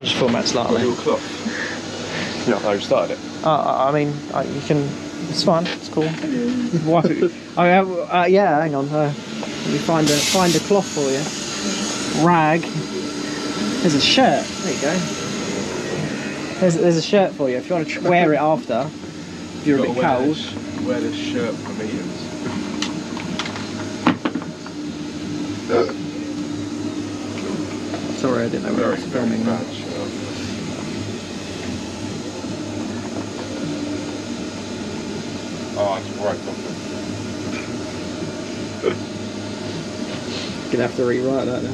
Just format slightly. Your cloth. Yeah, I started it. I mean, you can. It's fine. It's cool. Wipe it. Oh yeah. Hang on. Let me find a cloth for you. Rag. There's a shirt. There you go. There's a shirt for you if you want to wear it after. If you're a bit cold. Wear this shirt for meetings. Sorry, I didn't know where I was filming. Oh, it's right off. Gonna have to rewrite that now.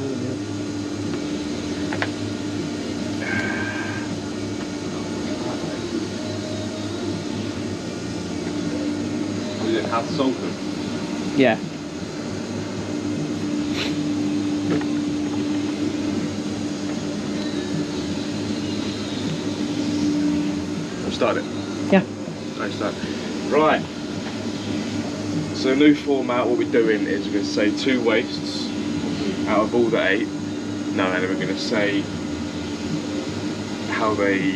Was it hand salted? Yeah. I've started it. Yeah. I started. Right. So new format, what we're doing is we're going to say 2 wastes out of all the 8. No, and then we're going to say how they...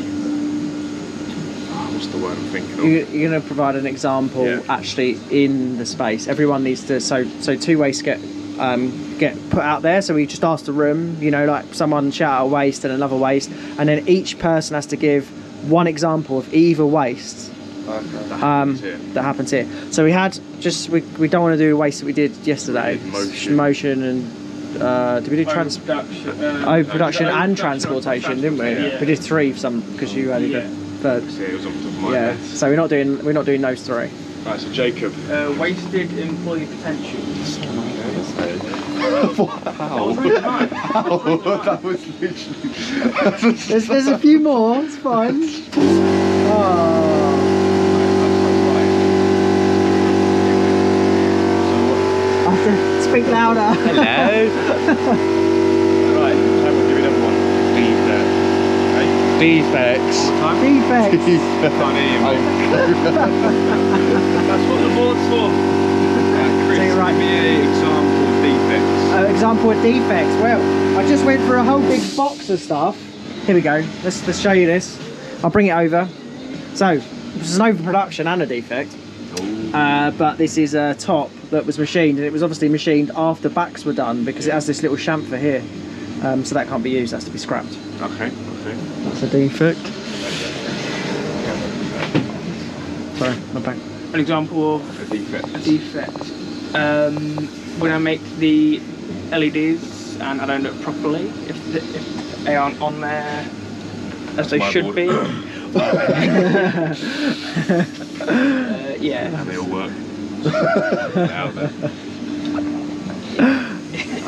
what's the word I'm thinking of? You're going to provide an example actually in the space. Everyone needs to, so 2 wastes get put out there. So we just ask the room, you know, like someone shout out a waste and another waste, and then each person has to give 1 example of either waste. Okay. That happens here. So we had we don't want to do a waste that we did yesterday. Motion and did we do production and transportation, didn't we? Yeah. We did 3 because you added a third. Yeah, it was on top of my Yeah. head. So we're not doing those 3. Right, so Jacob. Wasted employee potential. How? That was literally... There's a few more. It's fine. Oh. I have to speak louder. Hello. Right, so we'll give it everyone. Defects. Time? Defects. Can't hear you, mate. That's what the board's for. Chris, So you're right. give me an example of defects. Example of defects. Well, I just went through a whole big box of stuff. Here we go. Let's show you this. I'll bring it over. So, this is an overproduction and a defect. But this is a top that was machined, and it was obviously machined after backs were done because it has this little chamfer here. So that can't be used. That's to be scrapped. Okay. That's a defect. Sorry, my back. An example of A defect. a defect. When I make the LEDs and I don't do it properly, if they aren't on there as they should be. Yeah. And they all work. Out there.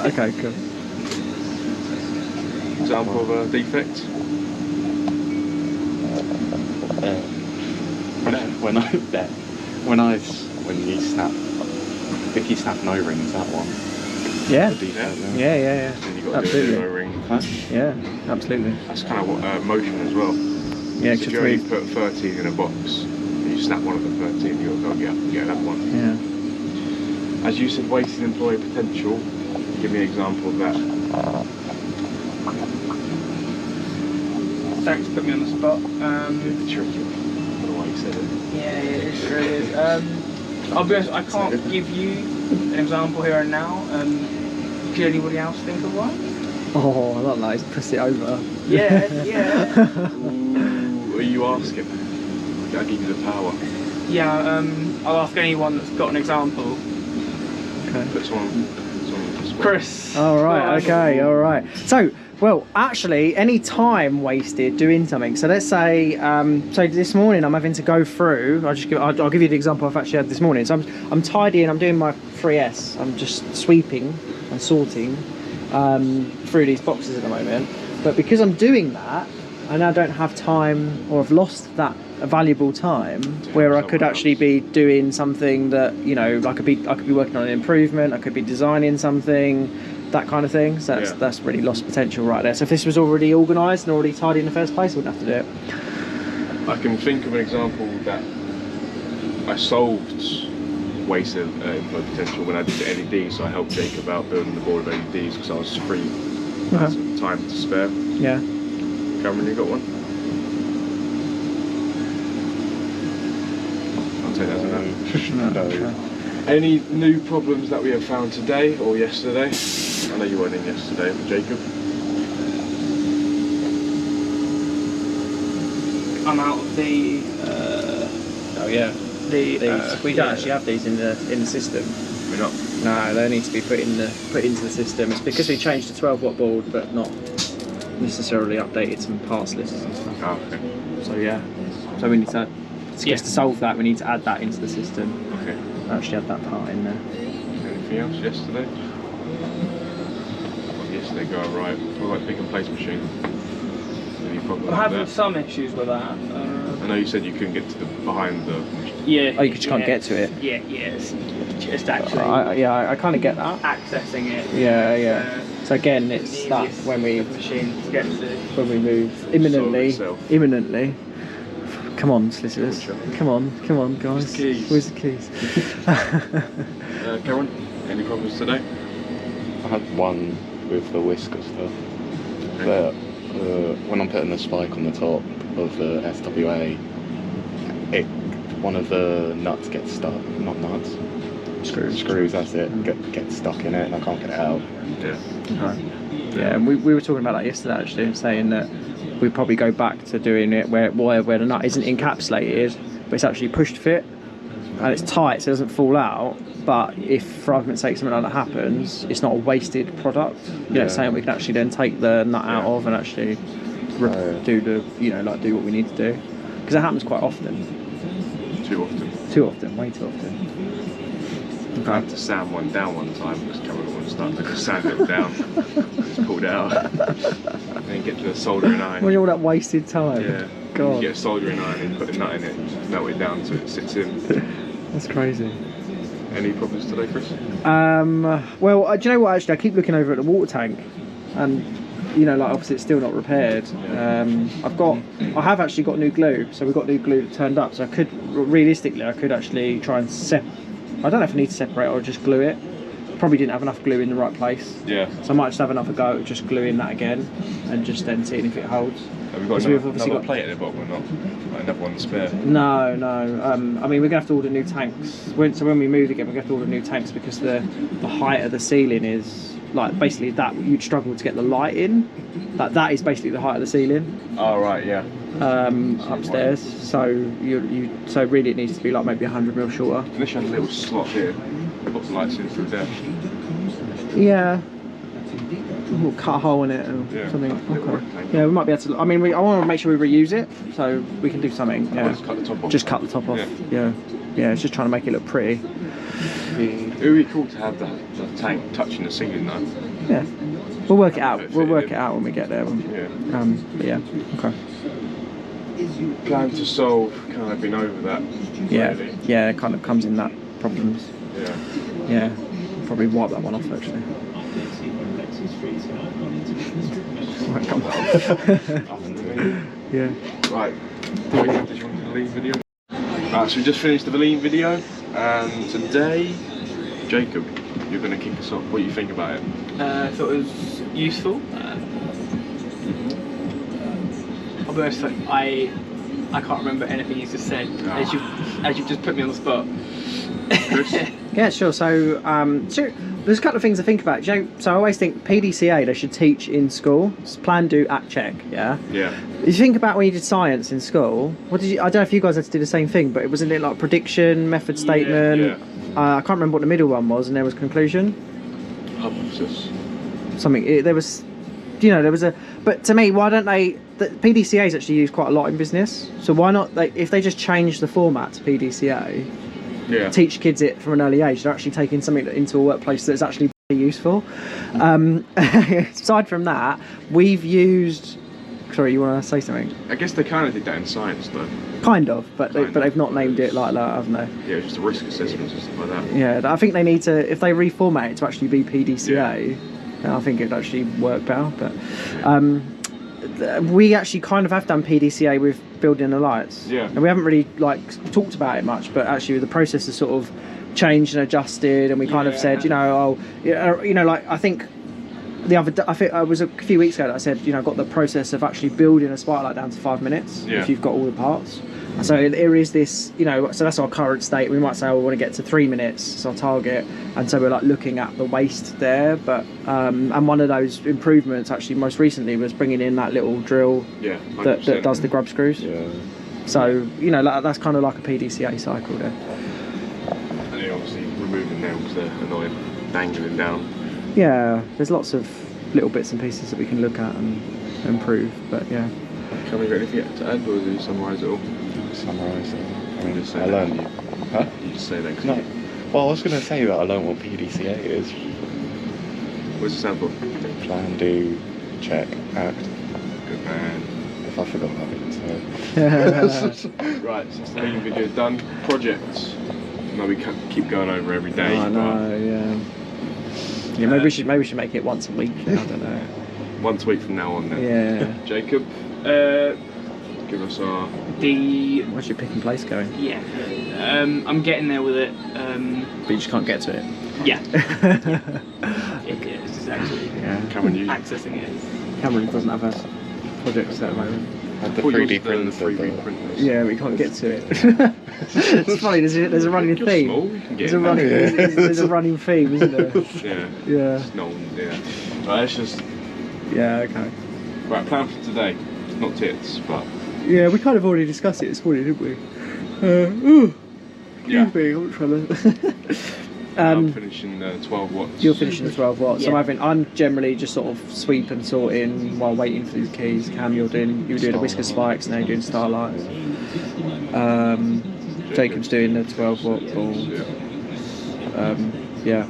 Okay, cool. Example of a defect. When you snap, if you snap no rings, that one. Yeah. Defect, Yeah. And you've got to Absolutely. do a ring. Huh? Yeah, absolutely. That's kind of what motion as well. Yeah, So if you only put 13 in a box, and you snap one of the 13, you'll go, yeah, that one. Yeah. As you said, wasted employee potential. Give me an example of that. Thanks, put me on the spot. Bit tricky. I don't know why you said it. Yeah, it sure is. I'll be honest, I can't give you an example here and now. Could anybody else think of one? Oh, I like that. He's pressed it over. Yeah. Ooh, are you asking? I'll give you the power. Yeah, I'll ask anyone that's got an example. Okay. Put someone on the spot. Chris. All right. Okay. All right. So, well, actually, any time wasted doing something. So let's say, so this morning I'm having to go through. I'll give you the example I've actually had this morning. So I'm tidying. I'm doing my 3S. I'm just sweeping and sorting through these boxes at the moment. But because I'm doing that, I now don't have time, or I've lost that valuable time where I could actually be doing something that, you know, I could be working on an improvement. I could be designing something. That kind of thing. So that's really lost potential right there. So if this was already organised and already tidy in the first place, I wouldn't have to do it. I can think of an example that I solved wasted employee potential when I did the LEDs. So I helped Jacob out building the board of LEDs because I was free. I had some time to spare. Yeah. Cameron, you got one? I'll take that as a no. No. Any new problems that we have found today or yesterday? I know you weren't in yesterday, but Jacob? I'm out of the. Oh yeah. The. We don't actually have these in the system. We're not. No, they need to be put into the system. It's because we changed the 12-watt board, but not necessarily updated some parts lists and stuff. Oh, okay. So yeah. So we need to. To solve that, we need to add that into the system. Okay. Actually, add that part in there. Anything else yesterday? Yesterday go alright. What about pick and place machine? Any problems I'm having with that? some issues with that. I know you said you couldn't get to the behind the. Yeah. Oh, you just can't get to it. Yeah, it's just actually I kind of get that. accessing it. Yeah. So again, it's the that easiest when we machine to get to. when we move imminently. Come on, solicitors. Sure. Come on, guys. Where's the keys? Where's the keys? Karen, any problems today? I had one with the whisker stuff. But when I'm putting the spike on the top of the SWA, one of the nuts gets stuck. Not nuts. Screws, that's it. Gets stuck in it and I can't get it out. Yeah. Right. Yeah, and we were talking about that yesterday actually, saying that we probably go back to doing it where the nut isn't encapsulated, but it's actually pushed fit and it's tight so it doesn't fall out. But if, for argument's sake, something like that happens, it's not a wasted product. You know, saying we can actually then take the nut out of and actually do do what we need to do, because it happens quite often. Too often. Way too often. I had to sand one down one time because Cameron wouldn't start. I just sanded it down, just pulled it out, and then get to the soldering iron. When all that wasted time. Yeah. God. You get a soldering iron and put a nut in it, melt it down so it sits in. That's crazy. Any problems today, Chris? Well, do you know what? Actually, I keep looking over at the water tank, and obviously it's still not repaired. I have actually got new glue, so we've got new glue that turned up. So I could actually try and I don't know if I need to separate or just glue it. Probably didn't have enough glue in the right place. Yeah. So I might just have another go at just gluing that again, and just then seeing if it holds. Have we got another plate at the bottom or not? Like another one spare? No. I mean, we're going to have to order new tanks. So when we move again, we're going to have to order new tanks because the height of the ceiling is like basically that you'd struggle to get the light in. That is basically the height of the ceiling. Oh right, yeah. Upstairs. So so really it needs to be like maybe 100mm shorter. Unless you had a little slot here, put the lights in through there. Yeah. We'll cut a hole in it or something. Okay. Yeah, we might be able to. I mean, I want to make sure we reuse it, so we can do something. Yeah. Just cut the top off. Just cut the top off. Yeah. It's just trying to make it look pretty. It would be cool to have the tank touching the ceiling though. Yeah. We'll work it out. We'll work it out when we get there. Yeah. But yeah. Okay. Plan to solve. Kind of been over that. Yeah. Really. Yeah. It kind of comes in that problems. Yeah. Yeah. Probably wipe that one off actually. Right, come on. Yeah. Right. Did you want the Valine video? Right, so we just finished the Valine video, and today, Jacob, you're going to kick us off. What do you think about it? I thought it was useful. I'll be honest, I can't remember anything you just said, as you just put me on the spot. Yeah, sure. So, there's a couple of things to think about. So I always think PDCA they should teach in school. It's plan, do, act, check. Yeah. Yeah. You think about when you did science in school. What did you? I don't know if you guys had to do the same thing, but it wasn't it like prediction, method statement. Yeah. I can't remember what the middle one was, and there was conclusion. Hypothesis. Something. There was. There was a. But to me, why don't they? The PDCA is actually used quite a lot in business. So why not? If they just change the format to PDCA. Yeah. Teach kids it from an early age. They're actually taking something into a workplace that's actually useful. Aside from that, we've used. Sorry, you want to say something? I guess they kind of did that in science, though. Kind of, but they've not named it like that, haven't they? Yeah, just a risk assessments and stuff like that. Yeah, I think they need to. If they reformat it to actually be PDCA, then I think it'd actually work better. But we actually kind of have done PDCA with building the lights. Yeah. And we haven't really talked about it much, but actually the process has sort of changed and adjusted, and we kind of said, I think the other I think it was a few weeks ago that I said, you know, I've got the process of actually building a spark light down to 5 minutes Yeah. if you've got all the parts. So there is this, you know, so that's our current state. We might say, oh, we want to get to 3 minutes, it's our target, and so we're like looking at the waste there. But and one of those improvements actually most recently was bringing in that little drill Yeah. that 100%. does the grub screws. Yeah. So you know, that's kind of like a PDCA cycle there. And then obviously removing them because they're annoying, dangling down. Yeah, there's lots of little bits and pieces that we can look at and improve. But yeah. Can we got anything to add, or do you summarise it all? Summarise it. I mean, Just say I that. learned you. Huh? You just say that. 'Cause No. Well, I was going to say that I learned what PDCA is. What does it stand for? Plan, do, check, act. Good man. If I forgot how to say it. Right, so staging video done. Projects. No, we can't keep going over every day. I know, yeah. Yeah, maybe we should make it once a week. I don't know. But once a week from now on then. Yeah. Jacob, give us our... Where's your pick and place going? Yeah. I'm getting there with it. But you just can't get to it. Yeah. It is actually Yeah. Cameron, you... accessing it. Cameron doesn't have a project at the moment. Had the What, yours 3D is the printer. 3D printers. Yeah, we can't get to it. It's funny. There's a running You're theme. small, you can get There's a in running. there. There's a running theme, isn't there? Yeah. Yeah. Just no one, yeah. Right, let's just... Yeah. Okay. Right, plan for today. Not tits, but... Yeah, we kind of already discussed it this morning, didn't we? Ooh. Yeah. Excuse me, I'm trying to. I'm finishing 12 watts. You're finishing the 12 watts. Yeah. I'm generally just sort of sweep and sorting while waiting for these keys. Cam, you were doing the whisker spikes, now you're doing starlights. Jacob's doing the 12 watt ball. Yeah.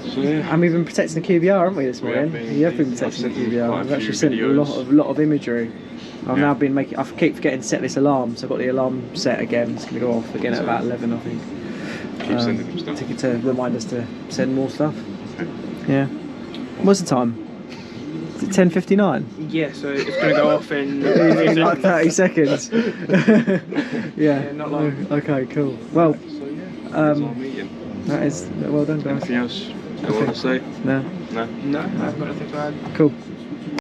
So yeah. And we've been protecting the QVR, haven't we, this We have morning? been. You have been I've protecting the sent you QVR. quite a We've actually few sent videos. a lot of imagery. I've Yeah. now been making. I keep forgetting to set this alarm, so I've got the alarm set again. It's going to go off again at about 11, I think. Keep sending them stuff. To remind us to send more stuff. Yeah. What's the time? Is it 10:59? Yeah, so it's going to go off in In like 30 seconds. yeah. Yeah, not long. Okay, cool. Well, So yeah, that's our meeting. that is well done, guys. Anything else you want to say? No. No? No, I haven't got anything to add. Cool.